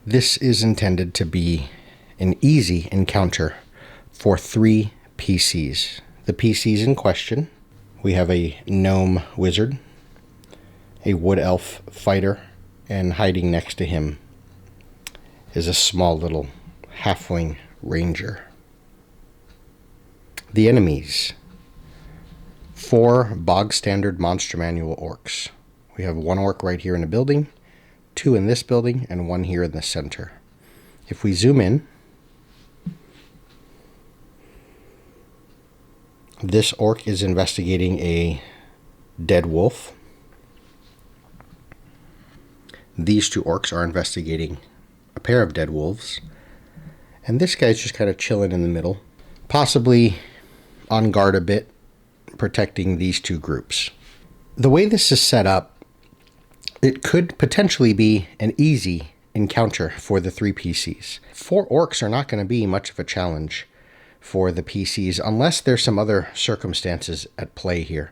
This is intended to be an easy encounter for 3 PCs. The PCs in question, we have a gnome wizard, a wood elf fighter, and hiding next to him is a small little halfling ranger. The enemies, 4 bog standard monster manual orcs. We have 1 orc right here in the building, 2 in this building, and 1 here in the center. If we zoom in, this orc is investigating a dead wolf. These 2 orcs are investigating a pair of dead wolves. And this guy's just kind of chilling in the middle, possibly on guard a bit, protecting these 2 groups. The way this is set up, it could potentially be an easy encounter for the 3 PCs. 4 orcs are not going to be much of a challenge for the PCs unless there's some other circumstances at play here.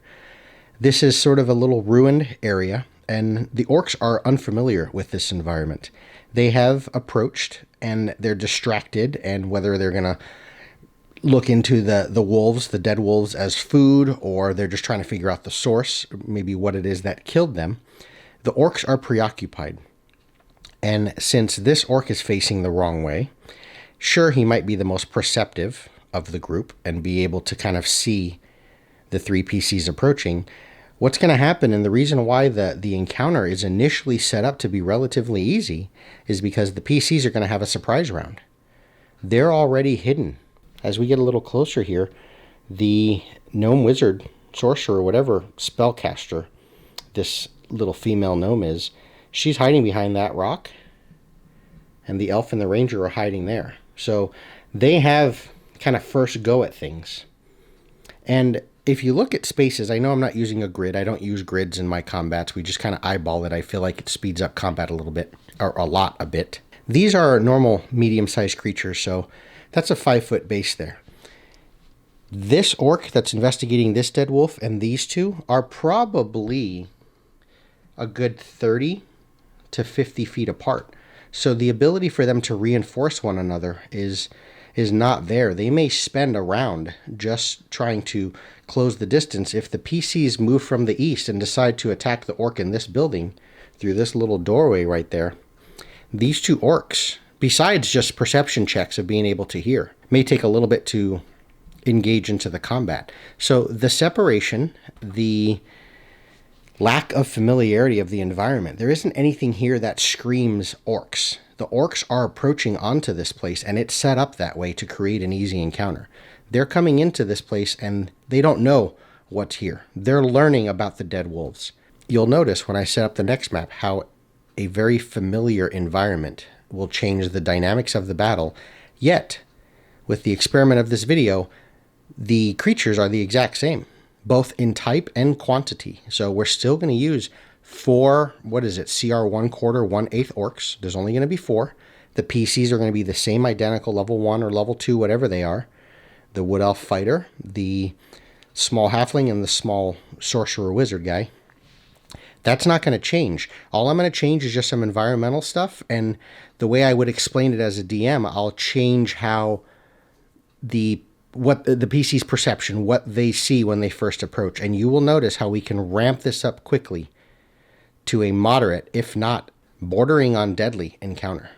This is sort of a little ruined area, and the orcs are unfamiliar with this environment. They have approached and they're distracted, and whether they're going to look into the wolves, the dead wolves, as food, or they're just trying to figure out the source, maybe what it is that killed them, the orcs are preoccupied. And since this orc is facing the wrong way, sure, he might be the most perceptive of the group and be able to kind of see the 3 PCs approaching. What's going to happen, and the reason why the encounter is initially set up to be relatively easy, is because the PCs are going to have a surprise round. They're already hidden. As we get a little closer here, the gnome wizard, sorcerer, whatever spellcaster this little female gnome is, she's hiding behind that rock, and the elf and the ranger are hiding there. So they have kind of first go at things. And if you look at spaces, I know I'm not using a grid. I don't use grids in my combats. We just kind of eyeball it. I feel like it speeds up combat a little bit, or a bit. These are normal medium-sized creatures, so that's a 5-foot base there. This orc that's investigating this dead wolf and these 2 are probably a good 30 to 50 feet apart. So the ability for them to reinforce one another is not there. They may spend a round just trying to close the distance. If the PCs move from the east and decide to attack the orc in this building through this little doorway right there, these 2 orcs, besides just perception checks of being able to hear, may take a little bit to engage into the combat. So the separation, the lack of familiarity of the environment, there isn't anything here that screams orcs. The orcs are approaching onto this place, and it's set up that way to create an easy encounter. They're coming into this place, and they don't know what's here. They're learning about the dead wolves. You'll notice when I set up the next map how a very familiar environment will change the dynamics of the battle. Yet, with the experiment of this video, the creatures are the exact same, both in type and quantity. So we're still going to use 4, CR 1/4, 1/8 orcs. There's only going to be 4. The PCs are going to be the same identical level 1 or level 2, whatever they are. The wood elf fighter, the small halfling, and the small sorcerer wizard guy. That's not going to change. All I'm going to change is just some environmental stuff, and the way I would explain it as a DM, I'll change how the PC's perception, what they see when they first approach, and you will notice how we can ramp this up quickly to a moderate, if not bordering on deadly encounter.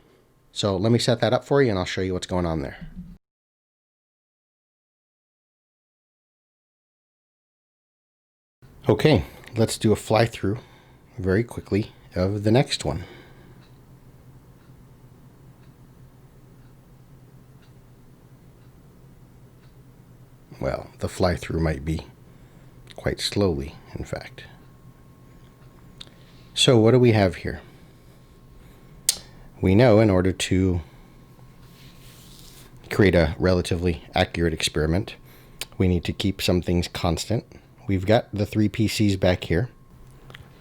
So let me set that up for you, and I'll show you what's going on there. Okay, let's do a fly through very quickly of the next one. Well, the fly through might be quite slowly, in fact. So what do we have here? We know in order to create a relatively accurate experiment, we need to keep some things constant. We've got the 3 PCs back here.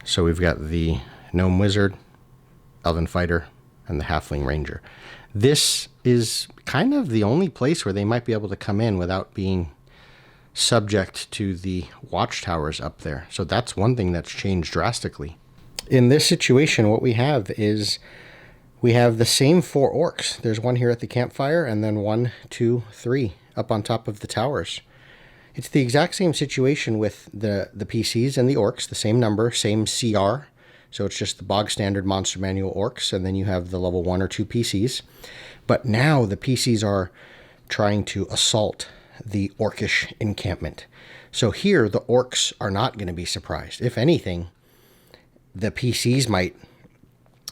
So we've got the gnome wizard, elven fighter, and the halfling ranger. This is kind of the only place where they might be able to come in without being subject to the watchtowers up there. So that's one thing that's changed drastically. In this situation, what we have is We have the same 4 orcs. There's one here at the campfire, and then 1, 2, 3 up on top of the towers. It's the exact same situation with the PCs and the orcs, the same number, same CR. So it's just the bog standard Monster Manual orcs, and then you have the level 1 or 2 PCs. But now the PCs are trying to assault the orcish encampment. So here the orcs are not going to be surprised. If anything, the PCs might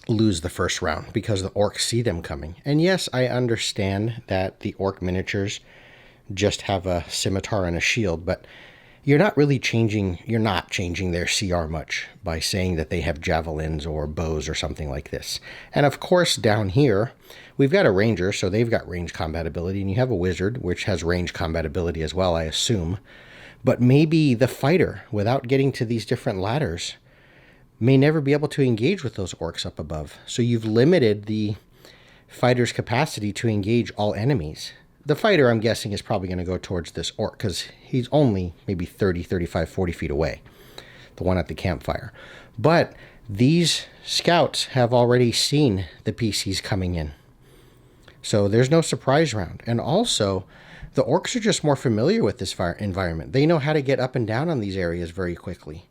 lose the first round because the orcs see them coming. And yes, I understand that the orc miniatures just have a scimitar and a shield, but you're not changing their CR much by saying that they have javelins or bows or something like this. And of course, down here, we've got a ranger, so they've got range combat ability, and you have a wizard, which has range combat ability as well, I assume. But maybe the fighter, without getting to these different ladders, may never be able to engage with those orcs up above. So you've limited the fighter's capacity to engage all enemies. The fighter, I'm guessing, is probably going to go towards this orc because he's only maybe 30, 35, 40 feet away, the one at the campfire. But these scouts have already seen the PCs coming in. So there's no surprise round. And also, the orcs are just more familiar with this environment. They know how to get up and down on these areas very quickly.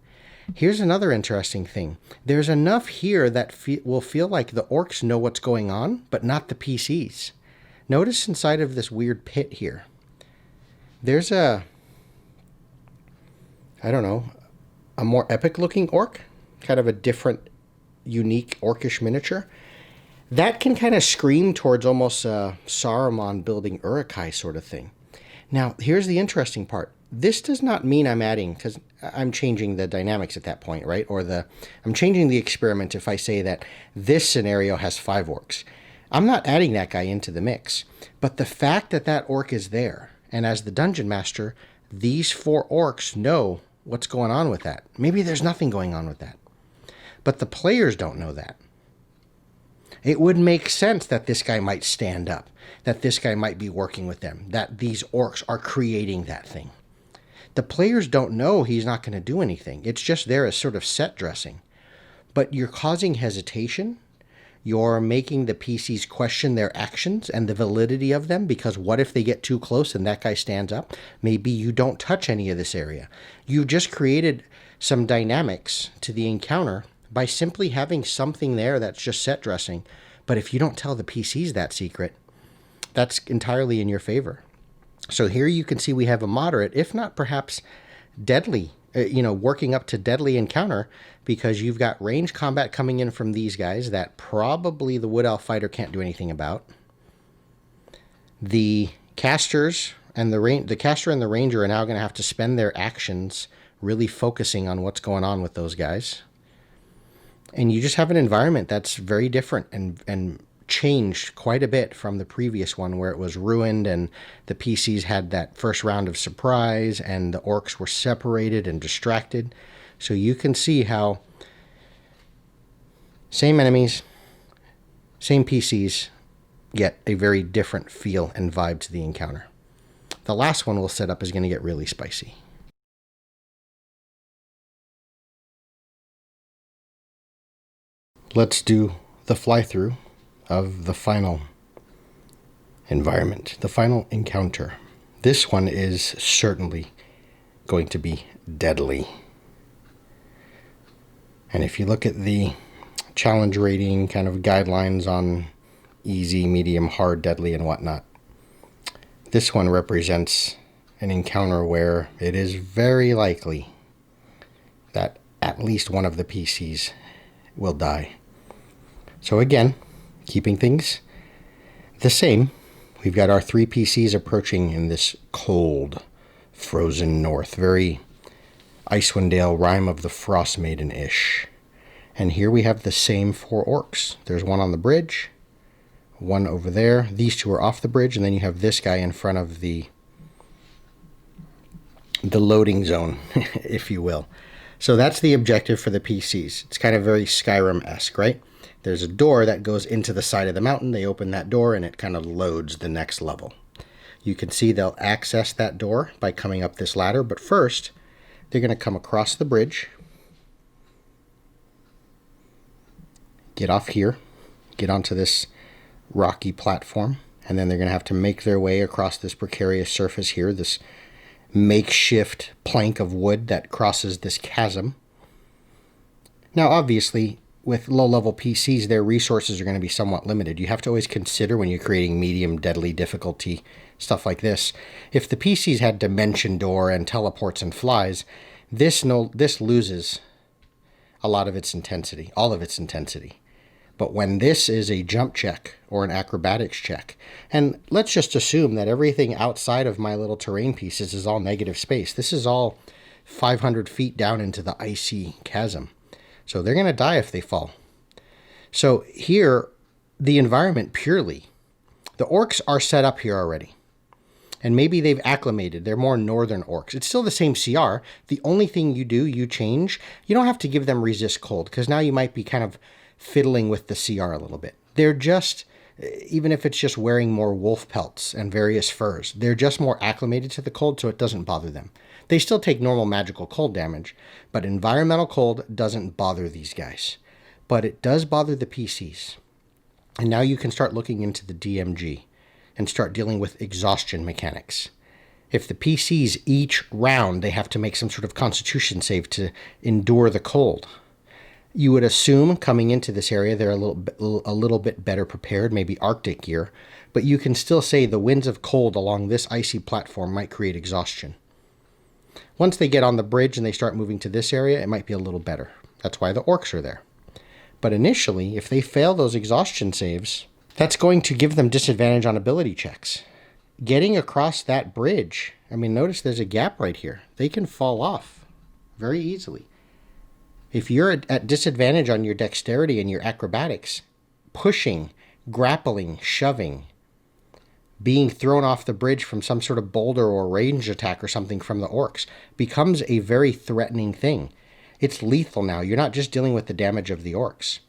Here's another interesting thing. There's enough here that will feel like the orcs know what's going on, but not the PCs. Notice inside of this weird pit here, there's a more epic looking orc, kind of a different, unique orcish miniature. That can kind of scream towards almost a Saruman building Uruk-hai sort of thing. Now, here's the interesting part. This does not mean I'm adding, because I'm changing the dynamics at that point, right? I'm changing the experiment if I say that this scenario has 5 orcs. I'm not adding that guy into the mix, but the fact that that orc is there, and as the dungeon master, these 4 orcs know what's going on with that. Maybe there's nothing going on with that, but the players don't know that. It would make sense that this guy might stand up, that this guy might be working with them, that these orcs are creating that thing. The players don't know he's not going to do anything. It's just there as sort of set dressing. But you're causing hesitation. You're making the PCs question their actions and the validity of them, because what if they get too close and that guy stands up? Maybe you don't touch any of this area. You've just created some dynamics to the encounter by simply having something there that's just set dressing. But if you don't tell the PCs that secret, that's entirely in your favor. So here you can see we have a moderate, if not perhaps deadly, working up to deadly encounter, because you've got range combat coming in from these guys that probably the Wood Elf fighter can't do anything about. The casters and the caster and the ranger are now going to have to spend their actions really focusing on what's going on with those guys. And you just have an environment that's very different and changed quite a bit from the previous one, where it was ruined and the PCs had that first round of surprise and the orcs were separated and distracted. So you can see how same enemies, same PCs, get a very different feel and vibe to the encounter. The last one we'll set up is going to get really spicy. Let's do the fly-through of the final environment, the final encounter. This one is certainly going to be deadly. And if you look at the challenge rating kind of guidelines on easy, medium, hard, deadly, and whatnot, this one represents an encounter where it is very likely that at least one of the PCs will die. So again, keeping things the same, we've got our 3 PCs approaching in this cold, frozen north, very Icewind Dale, Rime of the Frost Maiden-ish. And here we have the same 4 orcs. There's one on the bridge, one over there. These 2 are off the bridge, and then you have this guy in front of the loading zone, if you will. So that's the objective for the PCs. It's kind of very Skyrim-esque, right? There's a door that goes into the side of the mountain. They open that door and it kind of loads the next level. You can see they'll access that door by coming up this ladder, but first they're going to come across the bridge, get off here, get onto this rocky platform, and then they're going to have to make their way across this precarious surface here, this makeshift plank of wood that crosses this chasm. Now, obviously, with low-level PCs, their resources are going to be somewhat limited. You have to always consider when you're creating medium deadly difficulty, stuff like this. If the PCs had dimension door and teleports and flies, this loses a lot of its intensity, all of its intensity. But when this is a jump check or an acrobatics check, and let's just assume that everything outside of my little terrain pieces is all negative space. This is all 500 feet down into the icy chasm. So they're going to die if they fall. So here, the environment purely, the orcs are set up here already. And maybe they've acclimated. They're more northern orcs. It's still the same CR. The only thing you change, you don't have to give them resist cold, because now you might be kind of fiddling with the CR a little bit. They're just, even if it's just wearing more wolf pelts and various furs, they're just more acclimated to the cold, so it doesn't bother them. They still take normal magical cold damage, but environmental cold doesn't bother these guys. But it does bother the PCs. And now you can start looking into the DMG and start dealing with exhaustion mechanics. If the PCs each round, they have to make some sort of constitution save to endure the cold. You would assume coming into this area, they're a little bit better prepared, maybe Arctic gear, but you can still say the winds of cold along this icy platform might create exhaustion. Once they get on the bridge and they start moving to this area, it might be a little better. That's why the orcs are there. But initially, if they fail those exhaustion saves, that's going to give them disadvantage on ability checks. Getting across that bridge, I mean, notice there's a gap right here. They can fall off very easily. If you're at disadvantage on your dexterity and your acrobatics, pushing, grappling, shoving, being thrown off the bridge from some sort of boulder or range attack or something from the orcs becomes a very threatening thing. It's lethal now. You're not just dealing with the damage of the orcs.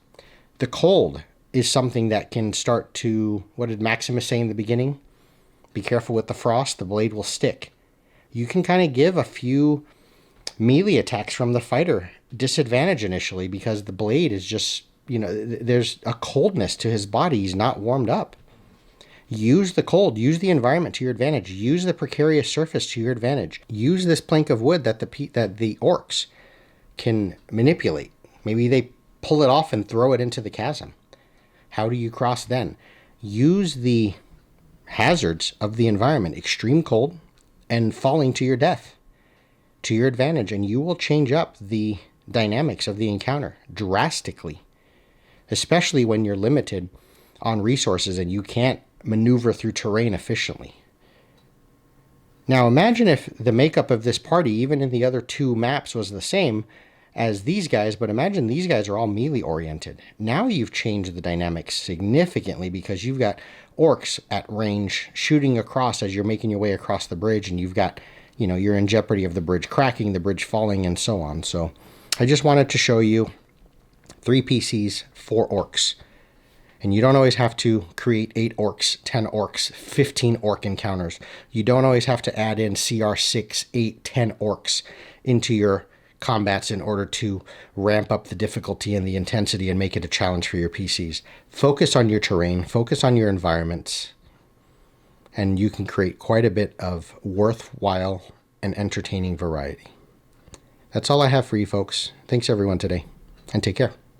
The cold is something that can start to, what did Maximus say in the beginning? Be careful with the frost, the blade will stick. You can kind of give a few melee attacks from the fighter disadvantage initially because the blade is just, there's a coldness to his body. He's not warmed up. Use the cold, use the environment to your advantage, use the precarious surface to your advantage. Use this plank of wood that the orcs can manipulate. Maybe they pull it off and throw it into the chasm. How do you cross then? Use the hazards of the environment, extreme cold and falling to your death, to your advantage, and you will change up the dynamics of the encounter drastically, especially when you're limited on resources and you can't maneuver through terrain efficiently. Now imagine if the makeup of this party, even in the other two maps, was the same as these guys, but imagine these guys are all melee oriented. Now you've changed the dynamics significantly because you've got orcs at range shooting across as you're making your way across the bridge, and you've got, you're in jeopardy of the bridge cracking, the bridge falling, and so on. So I just wanted to show you 3 PCs, 4 orcs. And you don't always have to create 8 orcs, 10 orcs, 15 orc encounters. You don't always have to add in CR 6, 8, 10 orcs into your combats in order to ramp up the difficulty and the intensity and make it a challenge for your PCs. Focus on your terrain, focus on your environments, and you can create quite a bit of worthwhile and entertaining variety. That's all I have for you folks. Thanks everyone today, and take care.